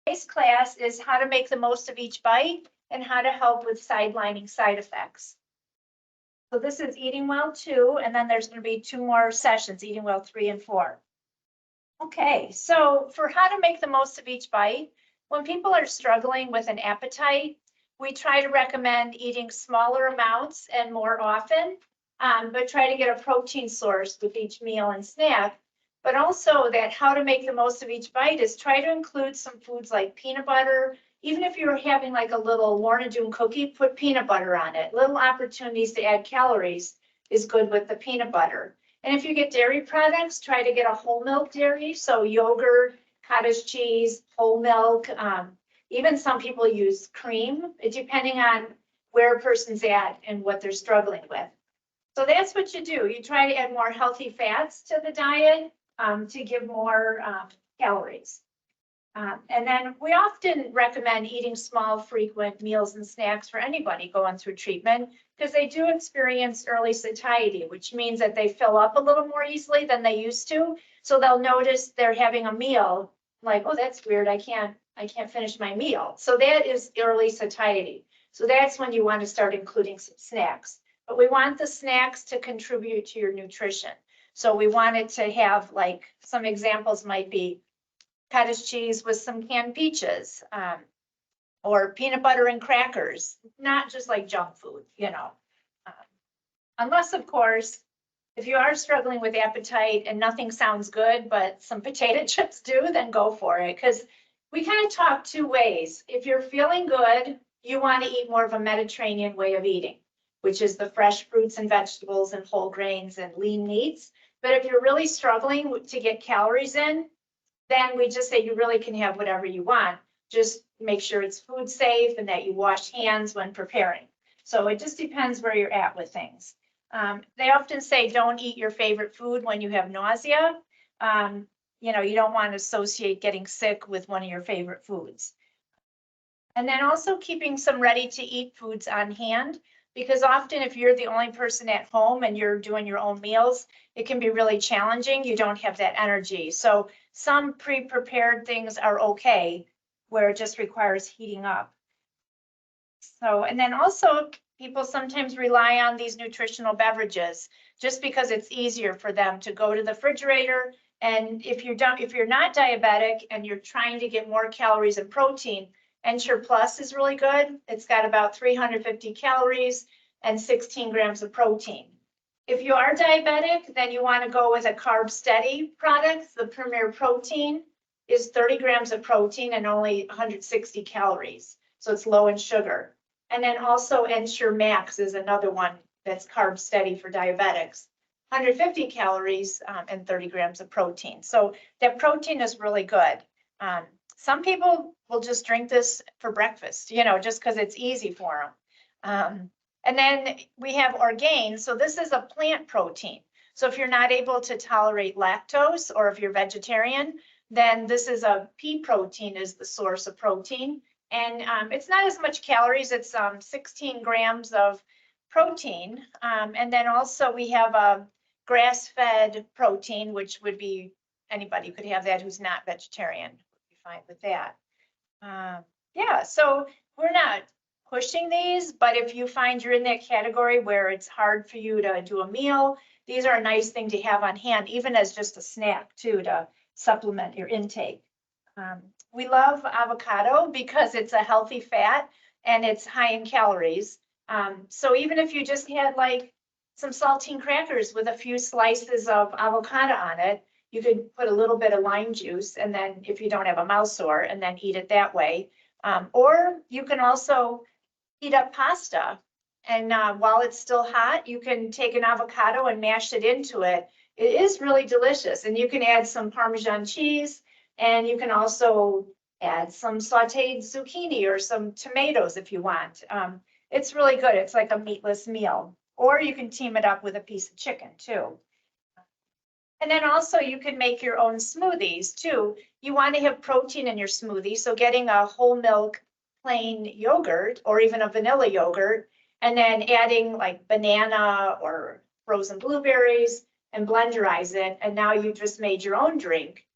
Today's class is how to make the most of each bite and how to help with sidelining side effects. So this is Eating Well 2, and then there's going to be 2 more sessions, Eating Well 3 and 4. Okay, so for how to make the most of each bite, when people are struggling with an appetite, we try to recommend eating smaller amounts and more often, but try to get a protein source with each meal and snack. But also that how to make the most of each bite is try to include some foods like peanut butter. Even if you're having like a little Lorna Doone cookie, put peanut butter on it. Little opportunities to add calories is good with the peanut butter. And if you get dairy products, try to get a whole milk dairy. So yogurt, cottage cheese, whole milk. Even some people use cream, depending on where a person's at and what they're struggling with. So that's what you do. You try to add more healthy fats to the diet to give more calories. And then we often recommend eating small, frequent meals and snacks for anybody going through treatment because they do experience early satiety, which means that they fill up a little more easily than they used to. So they'll notice they're having a meal like, oh, that's weird. I can't finish my meal. So that is early satiety. So that's when you want to start including some snacks. But we want the snacks to contribute to your nutrition. So we wanted to have, like, some examples might be cottage cheese with some canned peaches, or peanut butter and crackers, not just like junk food, you know. Unless, of course, if you are struggling with appetite and nothing sounds good, but some potato chips do, then go for it. Because we kind of talk 2 ways. If you're feeling good, you want to eat more of a Mediterranean way of eating, which is the fresh fruits and vegetables and whole grains and lean meats. But if you're really struggling to get calories in, then we just say you really can have whatever you want. Just make sure it's food safe and that you wash hands when preparing. So it just depends where you're at with things. They often say don't eat your favorite food when you have nausea. You know, you don't want to associate getting sick with one of your favorite foods. And then also keeping some ready to eat foods on hand, because often if you're the only person at home and you're doing your own meals, it can be really challenging. You don't have that energy. So some pre-prepared things are okay, where it just requires heating up. So, and then also people sometimes rely on these nutritional beverages just because it's easier for them to go to the refrigerator. And if you're not diabetic and you're trying to get more calories and protein, Ensure Plus is really good. It's got about 350 calories and 16 grams of protein. If you are diabetic, then you want to go with a carb steady product. The Premier Protein is 30 grams of protein and only 160 calories. So it's low in sugar. And then also Ensure Max is another one that's carb steady for diabetics. 150 calories and 30 grams of protein. So that protein is really good. Some people will just drink this for breakfast, you know, just because it's easy for them. And then we have Orgain. So this is a plant protein. So if you're not able to tolerate lactose or if you're vegetarian, then this is a pea protein is the source of protein. And it's not as much calories. It's 16 grams of protein. And then also we have a grass-fed protein, which would be anybody could have that who's not vegetarian. Would be fine with that. Yeah, so we're not pushing these, but if you find you're in that category where it's hard for you to do a meal, these are a nice thing to have on hand, even as just a snack too, to supplement your intake. We love avocado because it's a healthy fat and it's high in calories. So even if you just had like some saltine crackers with a few slices of avocado on it, you could put a little bit of lime juice, and then if you don't have a mouth sore, and then eat it that way. Or you can also heat up pasta, and while it's still hot, you can take an avocado and mash it into it. It is really delicious, and you can add some Parmesan cheese, and you can also add some sauteed zucchini or some tomatoes if you want. It's really good. It's like a meatless meal. Or you can team it up with a piece of chicken too. And then also you can make your own smoothies too. You want to have protein in your smoothie. So getting a whole milk plain yogurt or even a vanilla yogurt, and then adding like banana or frozen blueberries and blenderize it. And now you just made your own drink,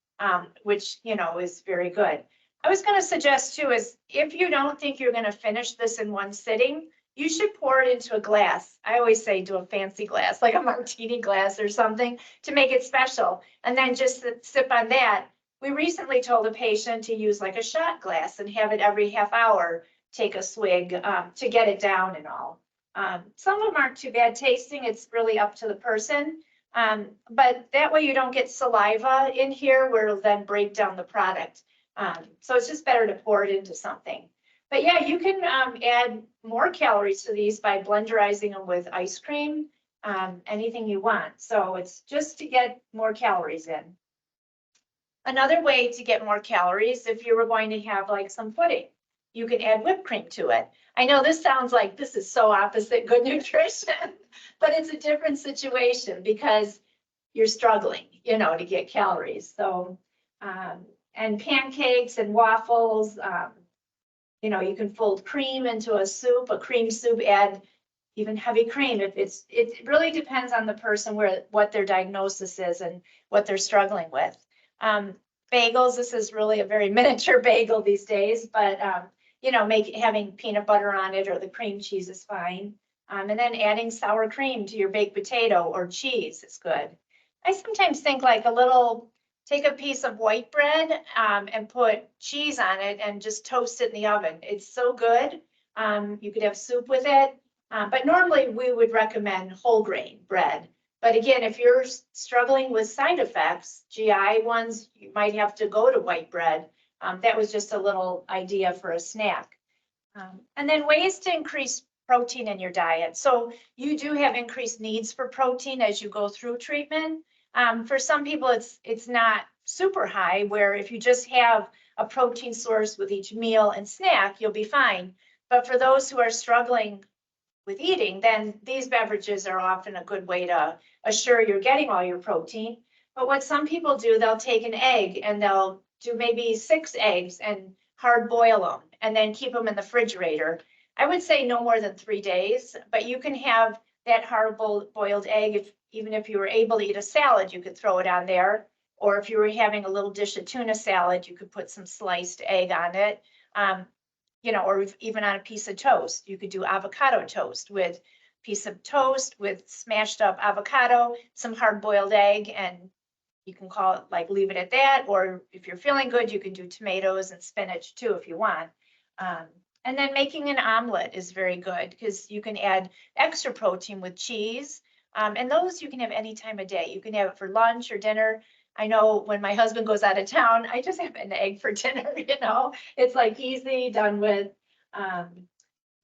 which, you know, is very good. I was going to suggest too is if you don't think you're going to finish this in one sitting, you should pour it into a glass. I always say do a fancy glass, like a martini glass or something to make it special. And then just sip on that. We recently told a patient to use like a shot glass and have it every half hour, take a swig to get it down and all. Some of them aren't too bad tasting. It's really up to the person. But that way you don't get saliva in here where it'll then break down the product. So it's just better to pour it into something. But yeah, you can add more calories to these by blenderizing them with ice cream, anything you want. So it's just to get more calories in. Another way to get more calories, if you were going to have like some pudding, you can add whipped cream to it. I know this sounds like this is so opposite good nutrition, but it's a different situation because you're struggling, you know, to get calories. So, and pancakes and waffles, you know, you can fold cream into a soup, a cream soup, add even heavy cream. It really depends on the person what their diagnosis is and what they're struggling with. Bagels, this is really a very miniature bagel these days, but you know, having peanut butter on it or the cream cheese is fine. And then adding sour cream to your baked potato or cheese is good. I sometimes think like take a piece of white bread and put cheese on it and just toast it in the oven. It's so good. You could have soup with it. But normally we would recommend whole grain bread. But again, if you're struggling with side effects, GI ones, you might have to go to white bread. That was just a little idea for a snack. And then ways to increase protein in your diet. So you do have increased needs for protein as you go through treatment. For some people, it's not super high, where if you just have a protein source with each meal and snack, you'll be fine. But for those who are struggling with eating, then these beverages are often a good way to assure you're getting all your protein. But what some people do, they'll take an egg and they'll do maybe 6 eggs and hard boil them and then keep them in the refrigerator. I would say no more than 3 days, but you can have that hard boiled egg. Even if you were able to eat a salad, you could throw it on there. Or if you were having a little dish of tuna salad, you could put some sliced egg on it. You know, or even on a piece of toast. You could do avocado toast with piece of toast with smashed up avocado, some hard boiled egg, and you can call it like leave it at that. Or if you're feeling good, you can do tomatoes and spinach too if you want. And then making an omelet is very good because you can add extra protein with cheese. And those you can have any time of day. You can have it for lunch or dinner. I know when my husband goes out of town, I just have an egg for dinner, you know, it's like easy, done with.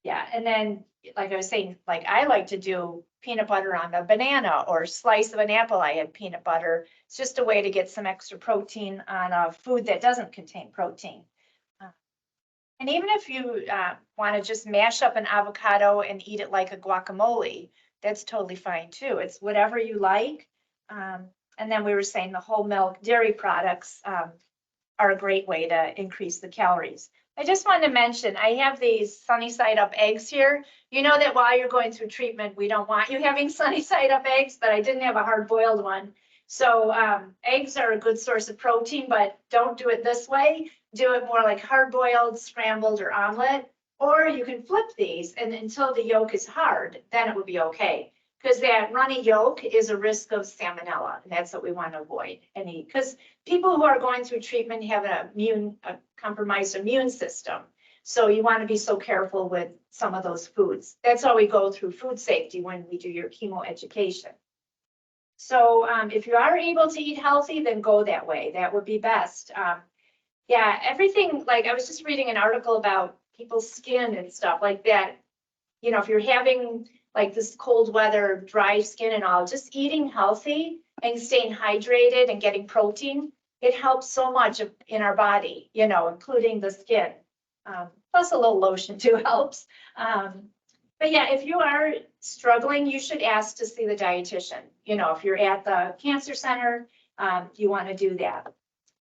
Yeah, and then like I was saying, like I like to do peanut butter on a banana or slice of an apple. I add peanut butter. It's just a way to get some extra protein on a food that doesn't contain protein. And even if you want to just mash up an avocado and eat it like a guacamole, that's totally fine too. It's whatever you like. And then we were saying the whole milk dairy products are a great way to increase the calories. I just wanted to mention, I have these sunny side up eggs here. You know that while you're going through treatment, we don't want you having sunny side up eggs, but I didn't have a hard boiled one. So eggs are a good source of protein, but don't do it this way. Do it more like hard boiled, scrambled, or omelet. Or you can flip these and until the yolk is hard, then it would be okay. Because that runny yolk is a risk of salmonella, and that's what we want to avoid. Because people who are going through treatment have a compromised immune system. So you want to be so careful with some of those foods. That's how we go through food safety when we do your chemo education. So if you are able to eat healthy, then go that way. That would be best. Yeah, everything, like I was just reading an article about people's skin and stuff like that. You know, if you're having like this cold weather, dry skin and all, just eating healthy and staying hydrated and getting protein, it helps so much in our body, you know, including the skin. Plus a little lotion too helps. But yeah, if you are struggling, you should ask to see the dietitian. You know, if you're at the cancer center, you want to do that.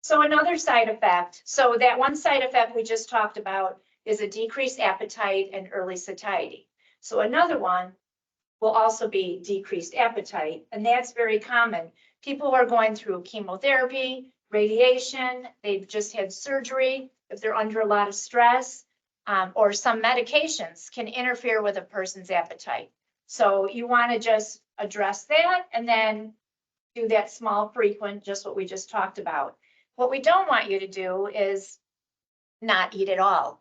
So another side effect, so that one side effect we just talked about is a decreased appetite and early satiety. So another one will also be decreased appetite, and that's very common. People who are going through chemotherapy, radiation, they've just had surgery, if they're under a lot of stress, or some medications can interfere with a person's appetite. So you want to just address that and then do that small frequent, just what we just talked about. What we don't want you to do is not eat at all.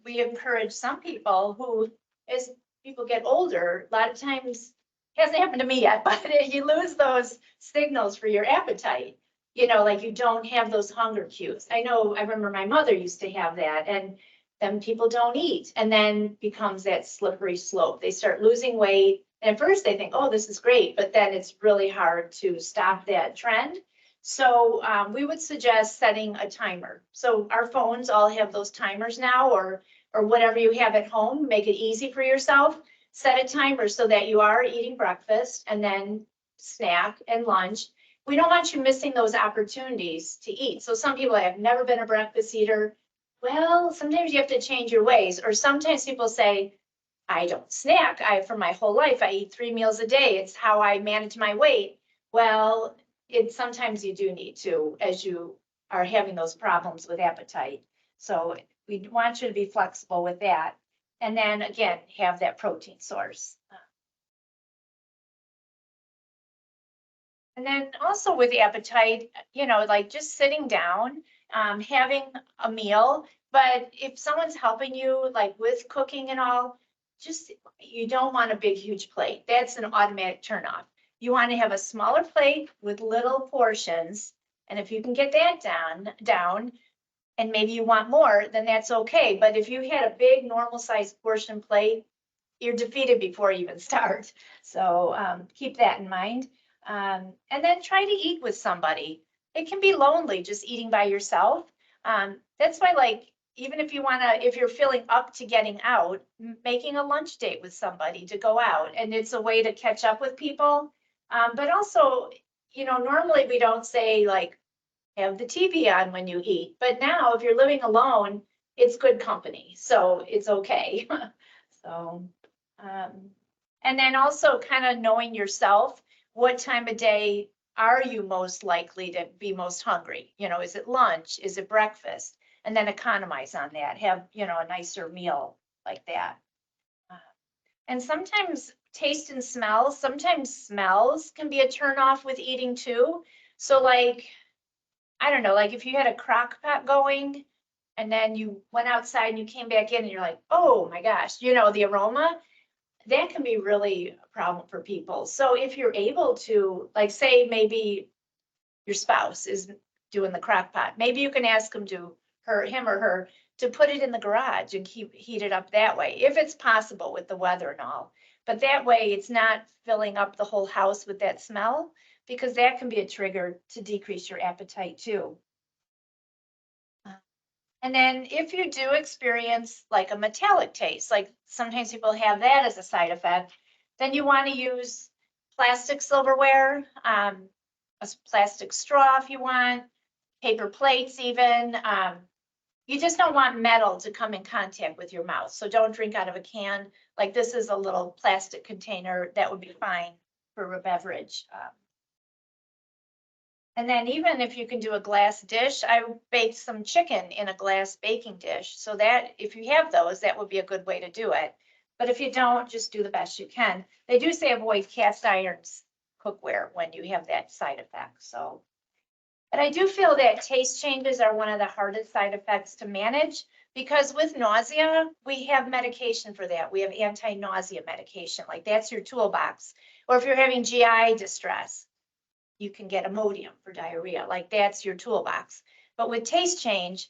We encourage some people who, as people get older, a lot of times, hasn't happened to me yet, but you lose those signals for your appetite. You know, like you don't have those hunger cues. I know, I remember my mother used to have that, and then people don't eat, and then becomes that slippery slope. They start losing weight, and at first they think, oh, this is great, but then it's really hard to stop that trend. So we would suggest setting a timer. So our phones all have those timers now, or whatever you have at home, make it easy for yourself. Set a timer so that you are eating breakfast and then snack and lunch. We don't want you missing those opportunities to eat. So some people have never been a breakfast eater. Well, sometimes you have to change your ways, or sometimes people say, I don't snack. For my whole life, I eat 3 meals a day. It's how I manage my weight. Well, sometimes you do need to, as you are having those problems with appetite. So we want you to be flexible with that. And then again, have that protein source. And then also with appetite, you know, like just sitting down, having a meal. But if someone's helping you, like with cooking and all, just, you don't want a big, huge plate. That's an automatic turnoff. You want to have a smaller plate with little portions. And if you can get that down, and maybe you want more, then that's okay. But if you had a big normal sized portion plate, you're defeated before you even start. So keep that in mind. And then try to eat with somebody. It can be lonely just eating by yourself. That's why, like, even if you're feeling up to getting out, making a lunch date with somebody to go out, and it's a way to catch up with people. But also, you know, normally we don't say like, have the TV on when you eat, but now if you're living alone, it's good company, so it's okay. So, and then also kind of knowing yourself, what time of day are you most likely to be most hungry? You know, is it lunch? Is it breakfast? And then economize on that. Have, you know, a nicer meal like that. And sometimes taste and smells, sometimes smells can be a turn off with eating too. So like, I don't know, like if you had a crock pot going and then you went outside and you came back in and you're like, oh my gosh, you know, the aroma, that can be really a problem for people. So if you're able to, like, say maybe your spouse is doing the crock pot, maybe you can ask him or her to put it in the garage and heat it up that way, if it's possible with the weather and all. But that way it's not filling up the whole house with that smell, because that can be a trigger to decrease your appetite too. And then if you do experience like a metallic taste, like sometimes people have that as a side effect, then you want to use plastic silverware, a plastic straw if you want, paper plates even. You just don't want metal to come in contact with your mouth. So don't drink out of a can. Like this is a little plastic container that would be fine for a beverage. And then even if you can do a glass dish, I baked some chicken in a glass baking dish. So that if you have those, that would be a good way to do it. But if you don't, just do the best you can. They do say avoid cast irons cookware when you have that side effect. So, but I do feel that taste changes are one of the hardest side effects to manage, because with nausea, we have medication for that. We have anti-nausea medication, like that's your toolbox. Or if you're having GI distress, you can get Imodium for diarrhea, like that's your toolbox. But with taste change,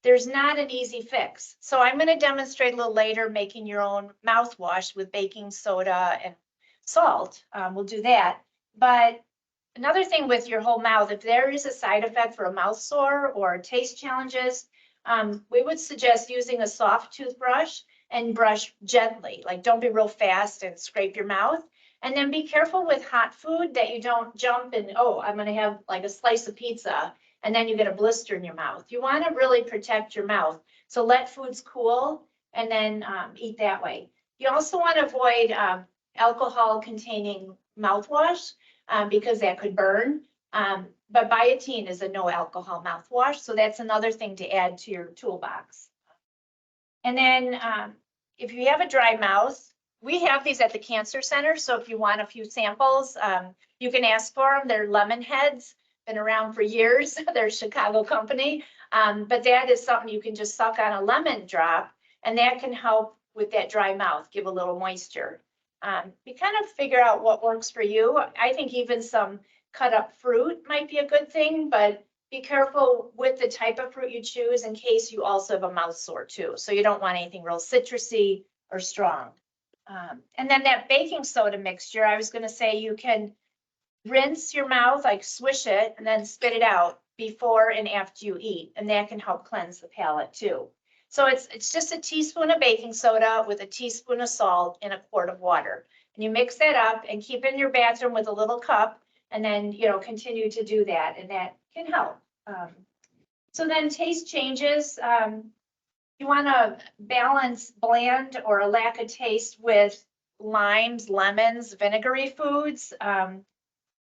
there's not an easy fix. So I'm going to demonstrate a little later making your own mouthwash with baking soda and salt. We'll do that. But another thing with your whole mouth, if there is a side effect for a mouth sore or taste challenges, we would suggest using a soft toothbrush and brush gently. Like don't be real fast and scrape your mouth. And then be careful with hot food that you don't jump and, oh, I'm going to have like a slice of pizza and then you get a blister in your mouth. You want to really protect your mouth. So let foods cool and then eat that way. You also want to avoid alcohol containing mouthwash because that could burn. But Biotine is a no alcohol mouthwash, so that's another thing to add to your toolbox. And then if you have a dry mouth, we have these at the Cancer Center, so if you want a few samples, you can ask for them. They're lemon heads, been around for years. They're a Chicago company, but that is something you can just suck on a lemon drop, and that can help with that dry mouth, give a little moisture. You kind of figure out what works for you. I think even some cut up fruit might be a good thing, but be careful with the type of fruit you choose in case you also have a mouth sore too. So you don't want anything real citrusy or strong. And then that baking soda mixture, I was going to say you can rinse your mouth, like swish it and then spit it out before and after you eat. And that can help cleanse the palate too. So it's just a teaspoon of baking soda with a teaspoon of salt in a quart of water. And you mix that up and keep it in your bathroom with a little cup, and then, you know, continue to do that, and that can help. So then taste changes. You want to balance bland or a lack of taste with limes, lemons, vinegary foods,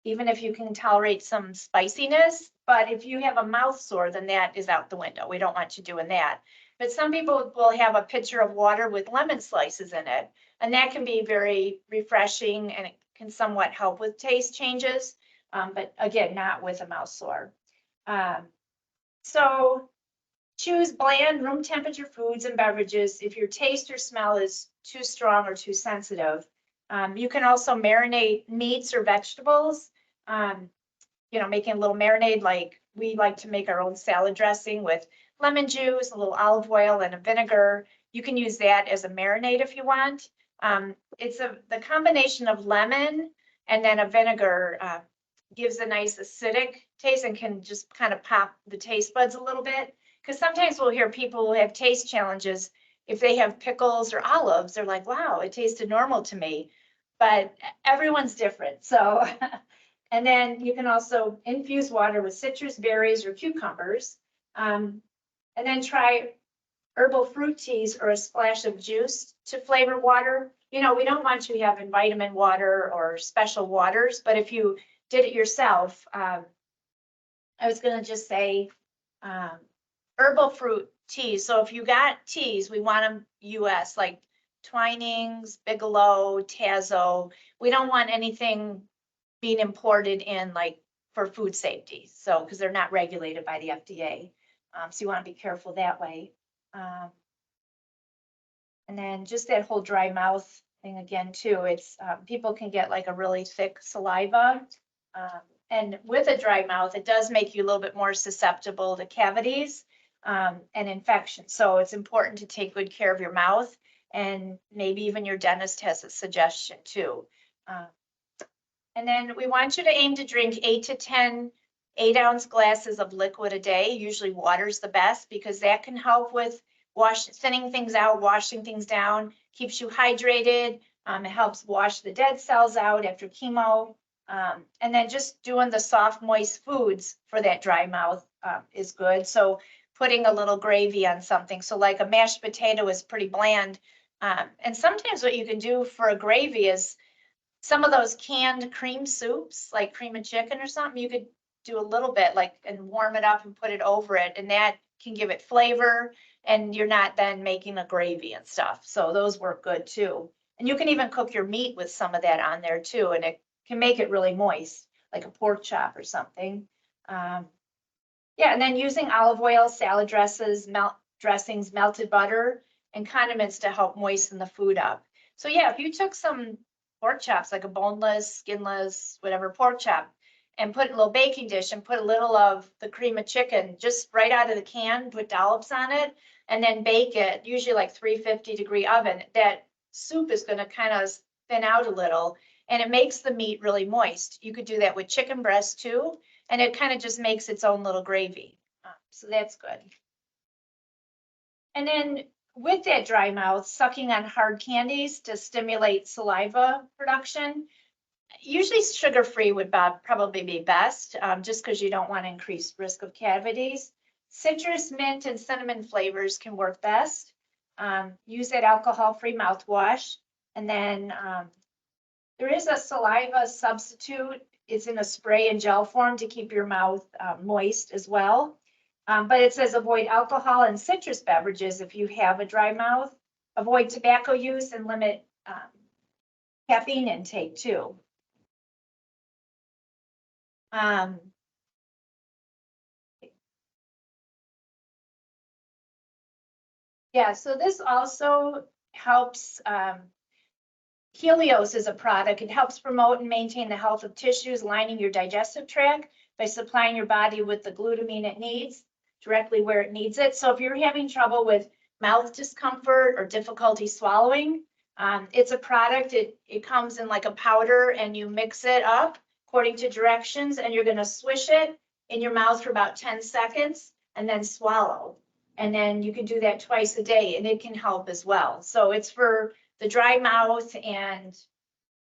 even if you can tolerate some spiciness. But if you have a mouth sore, then that is out the window. We don't want you doing that. But some people will have a pitcher of water with lemon slices in it, and that can be very refreshing, and it can somewhat help with taste changes. But again, not with a mouth sore. So choose bland, room temperature foods and beverages if your taste or smell is too strong or too sensitive. You can also marinate meats or vegetables, you know, making a little marinade, like we like to make our own salad dressing with lemon juice, a little olive oil and a vinegar. You can use that as a marinade if you want. It's the combination of lemon and then a vinegar gives a nice acidic taste and can just kind of pop the taste buds a little bit. Because sometimes we'll hear people who have taste challenges, if they have pickles or olives, they're like, wow, it tasted normal to me. But everyone's different. So, and then you can also infuse water with citrus berries or cucumbers. And then try herbal fruit teas or a splash of juice to flavor water. You know, we don't want you having vitamin water or special waters, but if you did it yourself, I was going to just say herbal fruit teas. So if you got teas, we want them US, like Twinings, Bigelow, Tazo. We don't want anything being imported in like for food safety. So, because they're not regulated by the FDA. So you want to be careful that way. And then just that whole dry mouth thing again too, it's people can get like a really thick saliva. And with a dry mouth, it does make you a little bit more susceptible to cavities and infections. So it's important to take good care of your mouth, and maybe even your dentist has a suggestion too. And then we want you to aim to drink 8 to 10 8-ounce glasses of liquid a day. Usually water's the best because that can help with thinning things out, washing things down, keeps you hydrated. It helps wash the dead cells out after chemo. And then just doing the soft, moist foods for that dry mouth is good. So putting a little gravy on something. So like a mashed potato is pretty bland. And sometimes what you can do for a gravy is some of those canned cream soups, like cream of chicken or something, you could do a little bit like and warm it up and put it over it, and that can give it flavor, and you're not then making a gravy and stuff. So those work good too. And you can even cook your meat with some of that on there too, and it can make it really moist, like a pork chop or something. Yeah, and then using olive oil, salad dressings, melted butter, and condiments to help moisten the food up. So yeah, if you took some pork chops, like a boneless, skinless, whatever pork chop, and put in a little baking dish and put a little of the cream of chicken just right out of the can, put dollops on it, and then bake it, usually like 350-degree oven. That soup is going to kind of thin out a little, and it makes the meat really moist. You could do that with chicken breast too, and it kind of just makes its own little gravy. So that's good. And then with that dry mouth, sucking on hard candies to stimulate saliva production. Usually sugar-free would probably be best, just because you don't want to increase risk of cavities. Citrus, mint, and cinnamon flavors can work best. Use that alcohol-free mouthwash. And then there is a saliva substitute. it's in a spray and gel form to keep your mouth moist as well. But it says avoid alcohol and citrus beverages if you have a dry mouth. Avoid tobacco use and limit caffeine intake too. Yeah, so this also helps. Helios is a product. It helps promote and maintain the health of tissues lining your digestive tract by supplying your body with the glutamine it needs directly where it needs it. So if you're having trouble with mouth discomfort or difficulty swallowing, it's a product. It comes in like a powder and you mix it up according to directions and you're going to swish it in your mouth for about 10 seconds and then swallow. And then you can do that twice a day and it can help as well. So it's for the dry mouth and,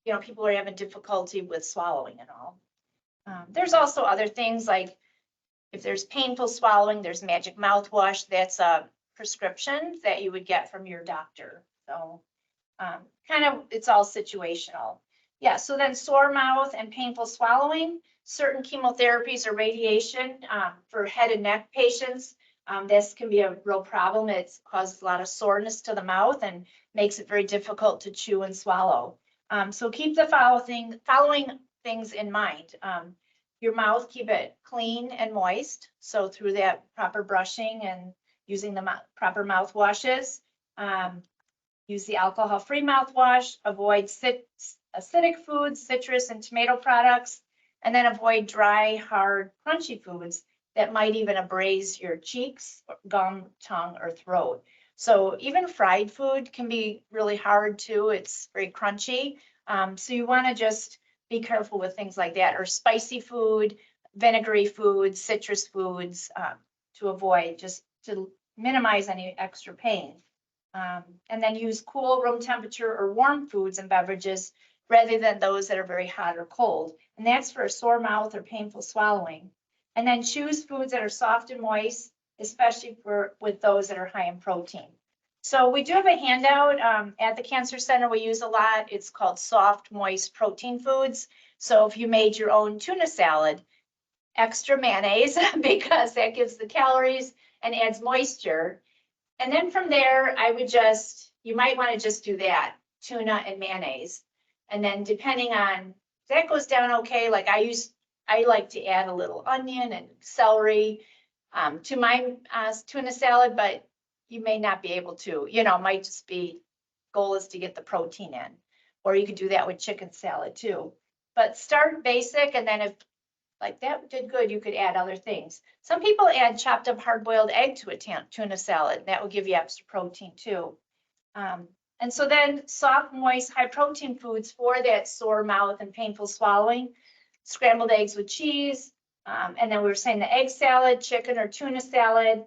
you know, people are having difficulty with swallowing and all. There's also other things like if there's painful swallowing, there's magic mouthwash. That's a prescription that you would get from your doctor. So kind of, it's all situational. Yeah, so then sore mouth and painful swallowing, certain chemotherapies or radiation for head and neck patients. This can be a real problem. It causes a lot of soreness to the mouth and makes it very difficult to chew and swallow. So keep the following things in mind. Your mouth, keep it clean and moist. So through that proper brushing and using the proper mouthwashes. Use the alcohol-free mouthwash. Avoid acidic foods, citrus and tomato products. And then avoid dry, hard, crunchy foods that might even abrase your cheeks, gum, tongue, or throat. So even fried food can be really hard too. It's very crunchy. So you want to just be careful with things like that, or spicy food, vinegary foods, citrus foods to avoid, just to minimize any extra pain. And then use cool room temperature or warm foods and beverages rather than those that are very hot or cold. And that's for a sore mouth or painful swallowing. And then choose foods that are soft and moist, especially with those that are high in protein. So we do have a handout at the Cancer Center we use a lot. It's called Soft Moist Protein Foods. So if you made your own tuna salad, extra mayonnaise because that gives the calories and adds moisture. And then from there, I would you might want to just do that, tuna and mayonnaise. And then depending on, that goes down okay. Like I like to add a little onion and celery to my tuna salad, but you may not be able to, you know, it might just be, goal is to get the protein in, or you could do that with chicken salad too. But start basic, and then if like that did good, you could add other things. Some people add chopped up hard-boiled egg to a tuna salad. That will give you extra protein too. And so then soft, moist, high protein foods for that sore mouth and painful swallowing, scrambled eggs with cheese. And then we were saying the egg salad, chicken or tuna salad,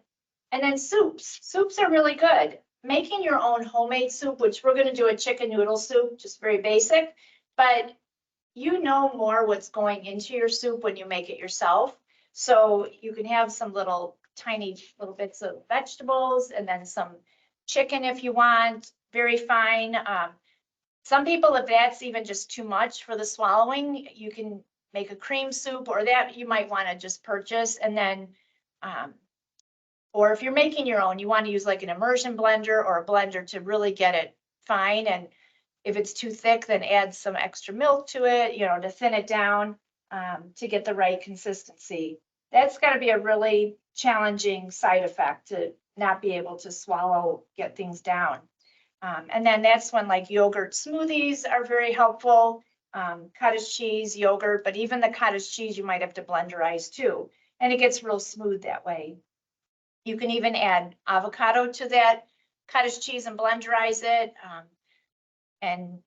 and then soups. Soups are really good. Making your own homemade soup, which we're going to do a chicken noodle soup, just very basic, but you know more what's going into your soup when you make it yourself. So you can have some tiny little bits of vegetables and then some chicken if you want, very fine. Some people, if that's even just too much for the swallowing, you can make a cream soup, or that you might want to just purchase. And then, or if you're making your own, you want to use like an immersion blender or a blender to really get it fine. And if it's too thick, then add some extra milk to it, you know, to thin it down to get the right consistency. That's got to be a really challenging side effect, to not be able to swallow, get things down. And then that's when like yogurt smoothies are very helpful, cottage cheese, yogurt, but even the cottage cheese you might have to blenderize too. And it gets real smooth that way. You can even add avocado to that cottage cheese and blenderize it. And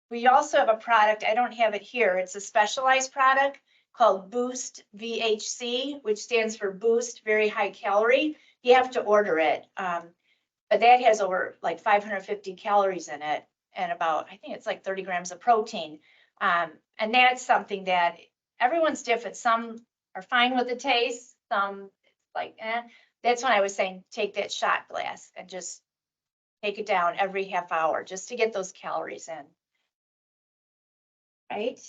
we also have a product, I don't have it here, it's a specialized product called Boost VHC, which stands for Boost Very High Calorie. You have to order it, but that has over like 550 calories in it and about, I think it's like 30 grams of protein. And that's something that everyone's different. Some are fine with the taste, some like, That's when I was saying, take that shot glass and just take it down every half hour just to get those calories in. Right?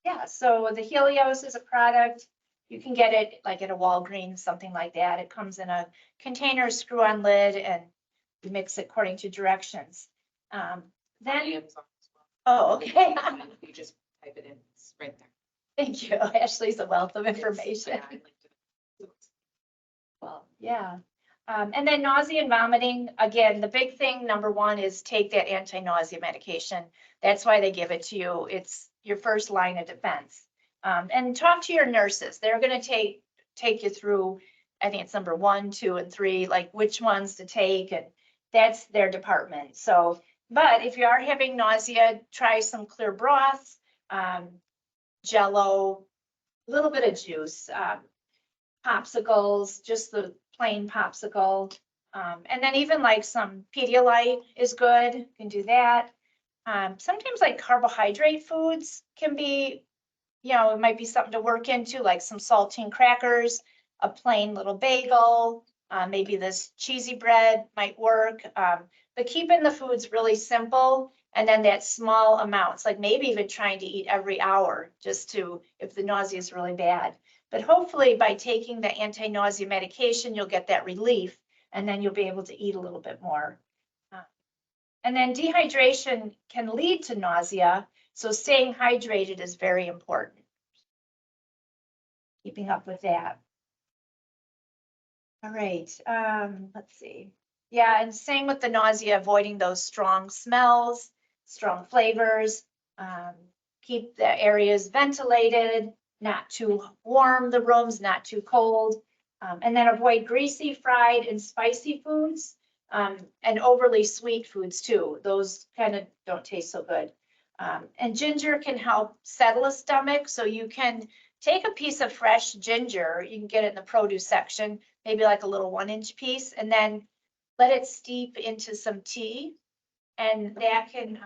Yeah, so the Helios is a product. You can get it like at a Walgreens, something like that. It comes in a container, screw-on lid, and you mix it according to directions. Then, Amazon as well. oh, okay. You just type it in, it's right there. Thank you. Ashley's a wealth of information. Yeah, I linked it. Well, yeah. And then nausea and vomiting, again, the big thing, number one, is take that anti-nausea medication. That's why they give it to you. It's your first line of defense. And talk to your nurses. They're gonna take you through, I think it's number 1, 2, and 3, like which ones to take, and that's their department. So, but if you are having nausea, try some clear broths, Jello, a little bit of juice, popsicles, just the plain popsicle. And then even like some Pedialyte is good, you can do that. Sometimes like carbohydrate foods can be, it might be something to work into, like some saltine crackers, a plain little bagel, maybe this cheesy bread might work. But keeping the foods really simple and then that small amounts, like maybe even trying to eat every hour just to, if the nausea is really bad. But hopefully by taking the anti-nausea medication, you'll get that relief and then you'll be able to eat a little bit more. And then dehydration can lead to nausea. So staying hydrated is very important. Keeping up with that. All right, let's see. Yeah, and same with the nausea, avoiding those strong smells, strong flavors. Keep the areas ventilated, not too warm, the rooms, not too cold. And then avoid greasy, fried, and spicy foods, and overly sweet foods too. Those kind of don't taste so good. And ginger can help settle a stomach, so you can take a piece of fresh ginger, you can get it in the produce section, maybe like a little 1-inch piece, and then let it steep into some tea. And that can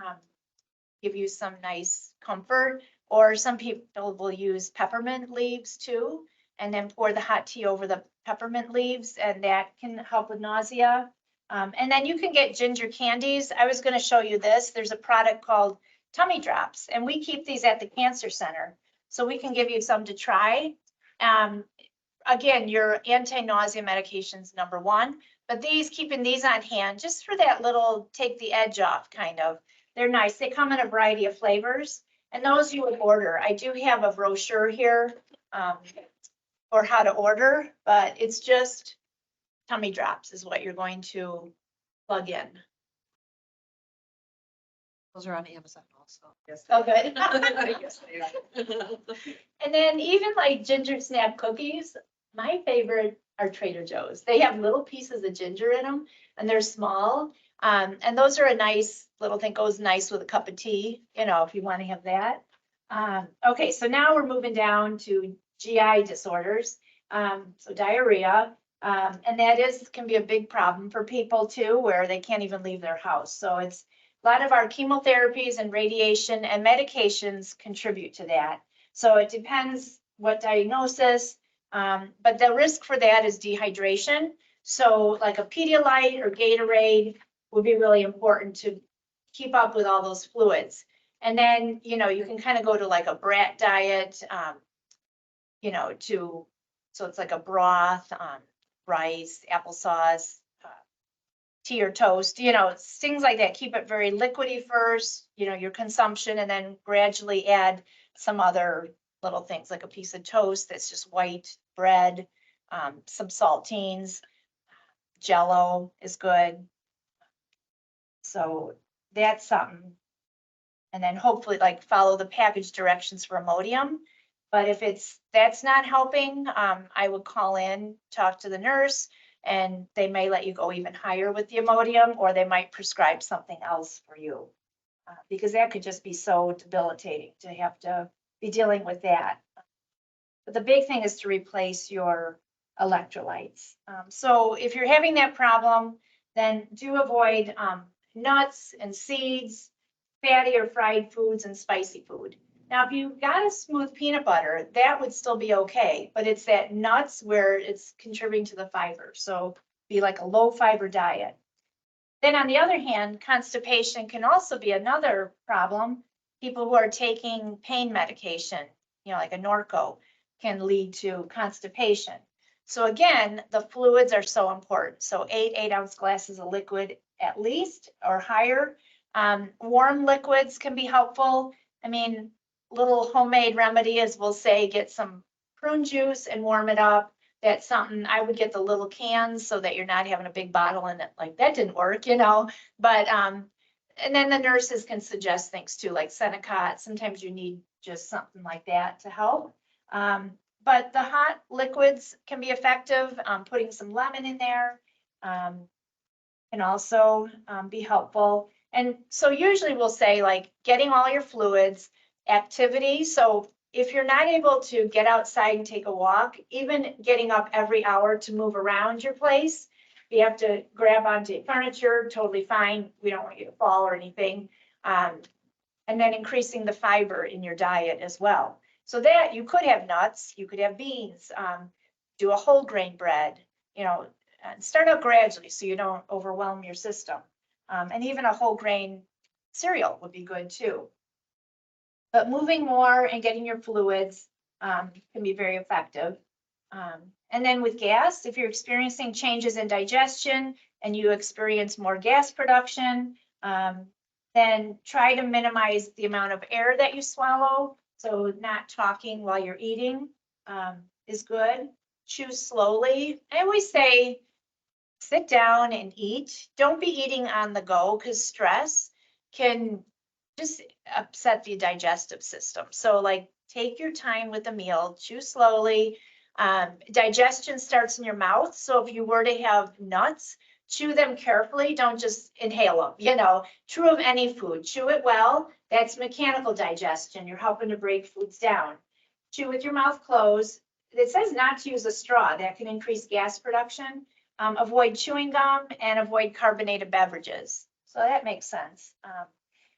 give you some nice comfort. Or some people will use peppermint leaves too, and then pour the hot tea over the peppermint leaves, and that can help with nausea. And then you can get ginger candies. I was going to show you this. There's a product called Tummy Drops, and we keep these at the Cancer Center. So we can give you some to try. Again, your anti-nausea medication's number 1, but keeping these on hand just for that little take the edge off kind of. They're nice. They come in a variety of flavors, and those you would order. I do have a brochure here for how to order, but it's just Tummy Drops is what you're going to plug in. Those are on Amazon also. Yes. Oh, good. Yes, they are. And then even like ginger snap cookies, my favorite are Trader Joe's. They have little pieces of ginger in them and they're small. And those are a nice little thing, goes nice with a cup of tea, if you want to have that. Okay, so now we're moving down to GI disorders. So diarrhea, and that can be a big problem for people too, where they can't even leave their house. So it's a lot of our chemotherapies and radiation and medications contribute to that. So it depends what diagnosis, but the risk for that is dehydration. So like a Pedialyte or Gatorade would be really important to keep up with all those fluids. And then, you can kind of go to like a brat diet, so it's like a broth, rice, applesauce, tea or toast, things like that. Keep it very liquidy first, your consumption, and then gradually add some other little things like a piece of toast that's just white bread, some saltines, Jello is good. So that's something. And then hopefully like follow the package directions for Imodium. But if that's not helping, I would call in, talk to the nurse, and they may let you go even higher with the Imodium, or they might prescribe something else for you. Because that could just be so debilitating to have to be dealing with that. But the big thing is to replace your electrolytes. So if you're having that problem, then do avoid nuts and seeds, fatty or fried foods, and spicy food. Now, if you've got a smooth peanut butter, that would still be okay, but it's that nuts where it's contributing to the fiber. So be like a low fiber diet. Then on the other hand, constipation can also be another problem. people who are taking pain medication, like a Norco, can lead to constipation. So again, the fluids are so important. So 8 ounce glasses of liquid at least or higher. Warm liquids can be helpful. I mean, little homemade remedy is we'll say get some prune juice and warm it up. That's something I would get the little cans so that you're not having a big bottle in it. Like that didn't work, but, and then the nurses can suggest things too, like Senecot. Sometimes you need just something like that to help. But the hot liquids can be effective. Putting some lemon in there can also be helpful. And so usually we'll say like getting all your fluids, activity. So if you're not able to get outside and take a walk, even getting up every hour to move around your place, if you have to grab onto furniture, totally fine. We don't want you to fall or anything. And then increasing the fiber in your diet as well. So that you could have nuts, you could have beans, do a whole grain bread, and start out gradually so you don't overwhelm your system. And even a whole grain cereal would be good too. But moving more and getting your fluids can be very effective. And then with gas, if you're experiencing changes in digestion and you experience more gas production, then try to minimize the amount of air that you swallow. So not talking while you're eating is good. Chew slowly. I always say, sit down and eat. Don't be eating on the go because stress can just upset the digestive system. So like take your time with the meal, chew slowly. Digestion starts in your mouth. So if you were to have nuts, chew them carefully. Don't just inhale them, True of any food, chew it well. That's mechanical digestion. You're helping to break foods down. Chew with your mouth closed. It says not to use a straw. That can increase gas production. Avoid chewing gum and avoid carbonated beverages. So that makes sense.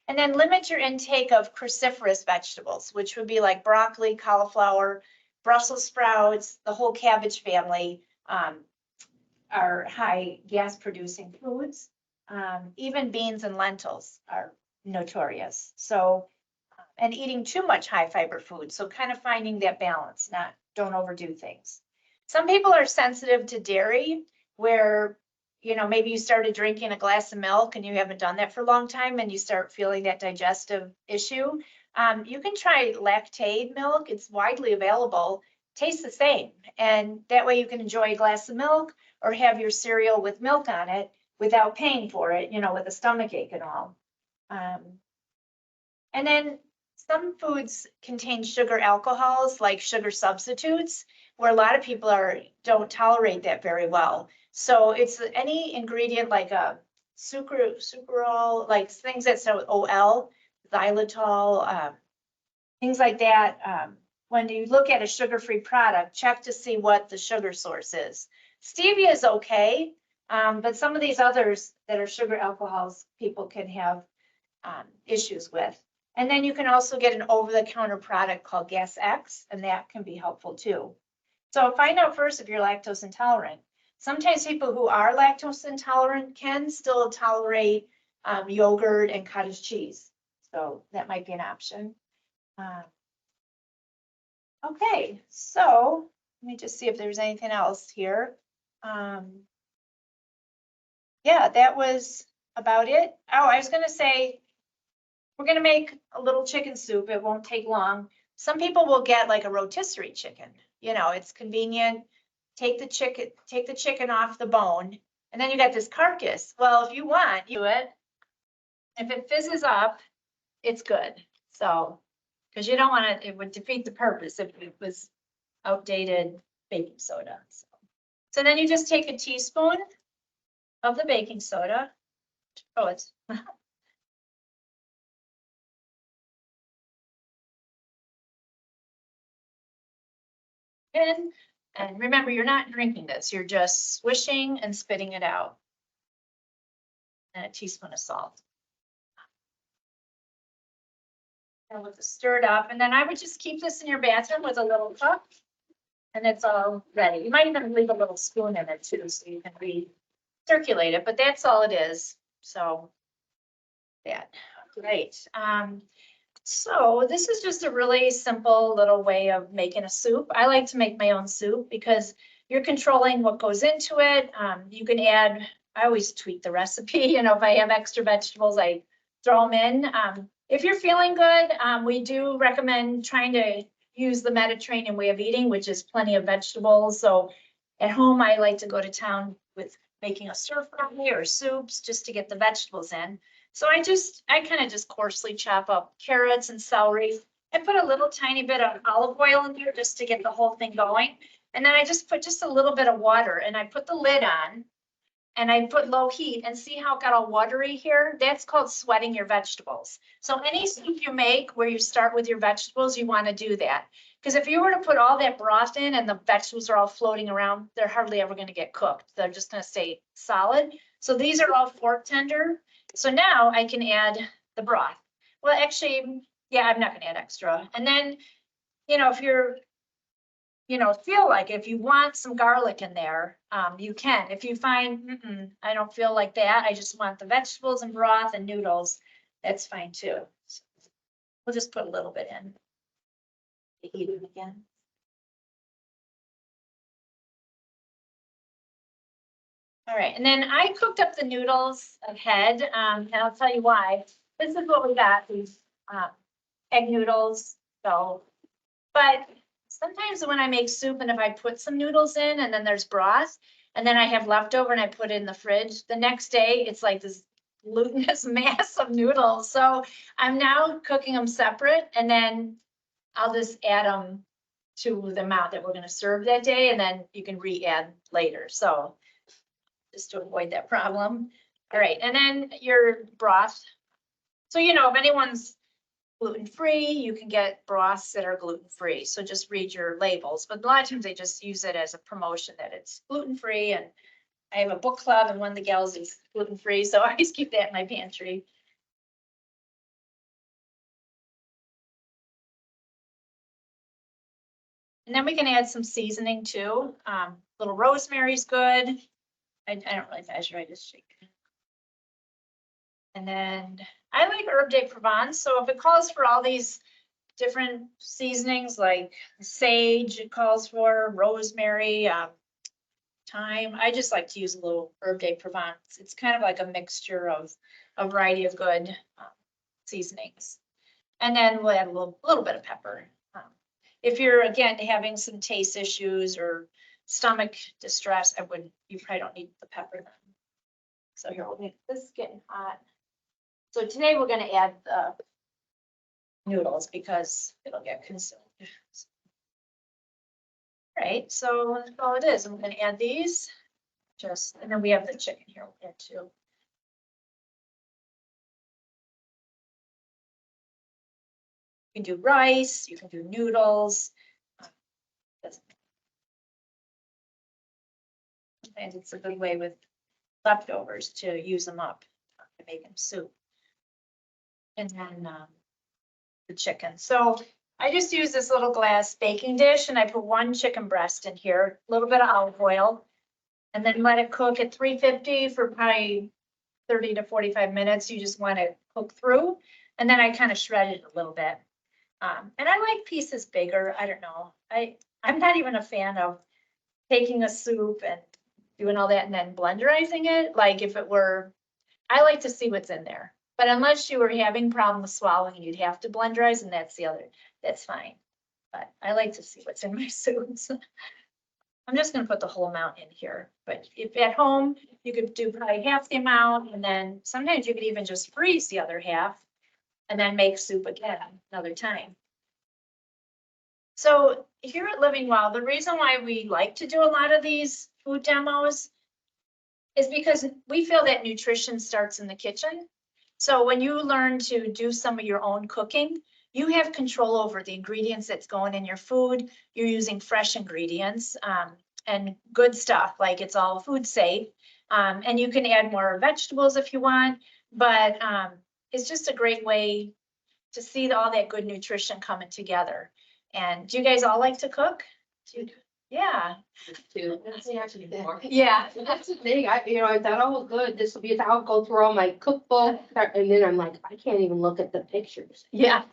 And then limit your intake of cruciferous vegetables, which would be like broccoli, cauliflower, Brussels sprouts, the whole cabbage family are high gas producing foods. Even beans and lentils are notorious. So, and eating too much high fiber food. So kind of finding that balance, don't overdo things. Some people are sensitive to dairy where, maybe you started drinking a glass of milk and you haven't done that for a long time and you start feeling that digestive issue. You can try Lactaid milk. It's widely available, tastes the same. And that way you can enjoy a glass of milk or have your cereal with milk on it without paying for it, with a stomach ache and all. And then some foods contain sugar alcohols like sugar substitutes, where a lot of people don't tolerate that very well. So it's any ingredient like a sucralose, like things that start with OL, xylitol, things like that. When you look at a sugar-free product, check to see what the sugar source is. Stevia is okay, but some of these others that are sugar alcohols, people can have issues with. And then you can also get an over-the-counter product called Gas X, and that can be helpful too. So find out first if you're lactose intolerant. Sometimes people who are lactose intolerant can still tolerate yogurt and cottage cheese. So that might be an option. Okay, so let me just see if there's anything else here. Yeah, that was about it. Oh, I was gonna say, we're gonna make a little chicken soup. It won't take long. Some people will get like a rotisserie chicken. It's convenient. Take the chicken off the bone, and then you got this carcass. Well, if you want, do it. If it fizzes up, it's good. So, because you don't want it would defeat the purpose if it was outdated baking soda. So then you just take a teaspoon of the baking soda. Oh, it's in. And remember, you're not drinking this. You're just swishing and spitting it out. And a teaspoon of salt. And we'll just stir it up. And then I would just keep this in your bathroom with a little cup. And it's all ready. You might even leave a little spoon in it too, so you can recirculate it, but that's all it is. So that, great. So this is just a really simple little way of making a soup. I like to make my own soup because you're controlling what goes into it. You can add, I always tweak the recipe, you know, if I have extra vegetables, I throw them in. If you're feeling good, we do recommend trying to use the Mediterranean way of eating, which is plenty of vegetables. So at home, I like to go to town with making a stir fry or soups just to get the vegetables in. So I kind of just coarsely chop up carrots and celery. I put a little tiny bit of olive oil in there just to get the whole thing going. And then I just put just a little bit of water and I put the lid on and I put low heat and see how it got all watery here? That's called sweating your vegetables. So any soup you make where you start with your vegetables, you want to do that. Because if you were to put all that broth in and the vegetables are all floating around, they're hardly ever going to get cooked. They're just going to stay solid. So these are all fork tender. So now I can add the broth. Well, actually, yeah, I'm not going to add extra. And then, you know, if you're, you know, feel like if you want some garlic in there, you can. If you find, I don't feel like that, I just want the vegetables and broth and noodles, that's fine too. So we'll just put a little bit in. To eat it again. All right, and then I cooked up the noodles ahead, and I'll tell you why. This is what we got, these egg noodles. So, but sometimes when I make soup and if I put some noodles in and then there's broth and then I have leftover and I put it in the fridge, the next day it's like this glutinous mass of noodles. So I'm now cooking them separate and then I'll just add them to the amount that we're going to serve that day and then you can re-add later. So just to avoid that problem. All right, and then your broth. So, you know, if anyone's gluten-free, you can get broths that are gluten-free. So just read your labels. But a lot of times they just use it as a promotion that it's gluten-free. And I have a book club and one of the gals is gluten-free. So I always keep that in my pantry. And then we can add some seasoning too. Little rosemary's good. I don't really measure, I just shake it. And then I like herb de Provence. So if it calls for all these different seasonings like sage, it calls for rosemary, thyme. I just like to use a little herb de Provence. It's kind of like a mixture of a variety of good seasonings. And then we'll add a little bit of pepper. If you're, again, having some taste issues or stomach distress, you probably don't need the pepper then. So here, this is getting hot. So today we're going to add the noodles because it'll get consumed. All right, so that's all it is. I'm going to add these. And then we have the chicken here we'll add too. You can do rice, you can do noodles. And it's a good way with leftovers to use them up, to make them soup. And then the chicken. So I just use this little glass baking dish and I put one chicken breast in here, a little bit of olive oil, and then let it cook at 350 for probably 30 to 45 minutes. You just want to cook through. And then I kind of shred it a little bit. And I like pieces bigger. I don't know. I'm not even a fan of taking a soup and doing all that and then blenderizing it. Like if it were, I like to see what's in there. But unless you were having problems swallowing, you'd have to blenderize, and that's fine. But I like to see what's in my soups. I'm just gonna put the whole amount in here, but if at home, you could do probably half the amount, and then sometimes you could even just freeze the other half and then make soup again another time. So here at Living Well, the reason why we like to do a lot of these food demos is because we feel that nutrition starts in the kitchen. So when you learn to do some of your own cooking, you have control over the ingredients that's going in your food. You're using fresh ingredients and good stuff, like it's all food safe. And you can add more vegetables if you want, but it's just a great way to see all that good nutrition coming together. And do you guys all like to cook? Yeah, That's actually more. yeah. That's the thing, I thought, oh, good, this will be, I'll go through all my cookbook, and then I'm like, I can't even look at the pictures. Yeah,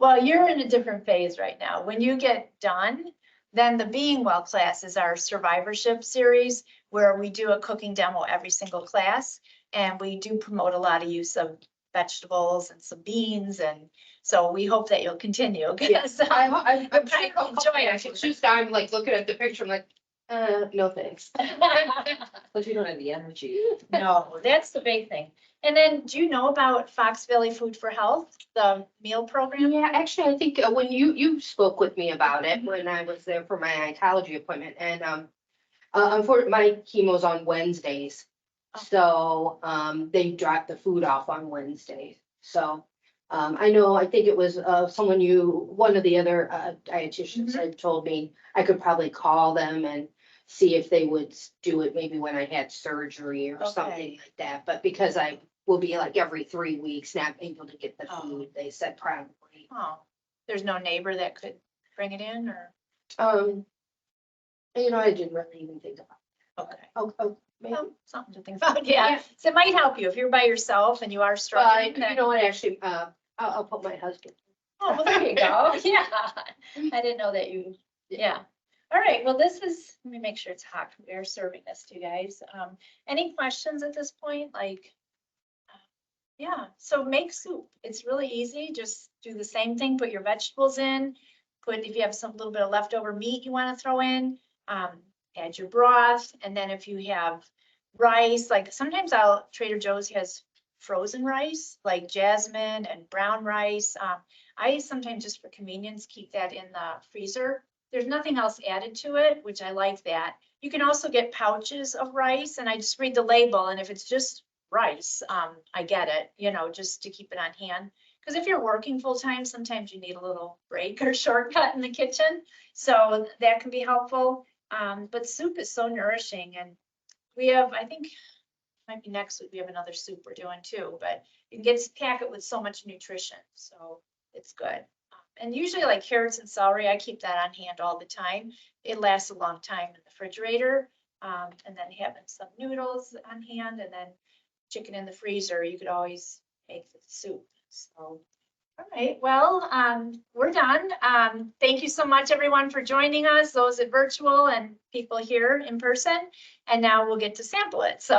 well, you're in a different phase right now. When you get done, then the Being Well class is our survivorship series where we do a cooking demo every single class. And we do promote a lot of use of vegetables and some beans. And so we hope that you'll continue. 'cause, I'm You'll sure probably I'll enjoy it. It's just, I'm like looking at the picture, I'm like, no thanks. But you don't have the energy. No, that's the big thing. And then do you know about Fox Valley Food for Health, the meal program? Yeah, actually, I think when you spoke with me about it, when I was there for my oncology appointment, and, unfortunately, my chemo's on Wednesdays. So, they dropped the food off on Wednesdays, so, I think it was, one of the other, dietitians had told me I could probably call them and see if they would do it maybe when I had surgery or something Okay. like that, but because I will be like every 3 weeks not able to get the Oh. food, they said probably. Oh, there's no neighbor that could bring it in or, I didn't really even think about okay. it. Oh, maybe. Something to think about, yeah. Yeah. So it might help you if you're by yourself and you are Well, struggling. you then- know what, actually, I'll put my husband. Oh, well, there you go. Yeah. I didn't know that you, yeah. All right, well, this is, let me make sure it's hot. We are serving this to you guys. Any questions at this point? Like, yeah, so make soup. It's really easy. Just do the same thing, put your vegetables in. If you have some little bit of leftover meat you want to throw in, add your broth. And then if you have rice, like sometimes Trader Joe's has frozen rice, like jasmine and brown rice. I sometimes just for convenience, keep that in the freezer. There's nothing else added to it, which I like that. You can also get pouches of rice and I just read the label. And if it's just rice, I get it, just to keep it on hand. Because if you're working full time, sometimes you need a little break or shortcut in the kitchen. So that can be helpful. But soup is so nourishing and we have, I think, might be next week, we have another soup we're doing too, but you can pack it with so much nutrition, so it's good. And usually like carrots and celery, I keep that on hand all the time. It lasts a long time in the refrigerator. And then having some noodles on hand and then chicken in the freezer, you could always make the soup, so. All right, well, we're done. Thank you so much, everyone, for joining us, those at virtual and people here in person. And now we'll get to sample it, so.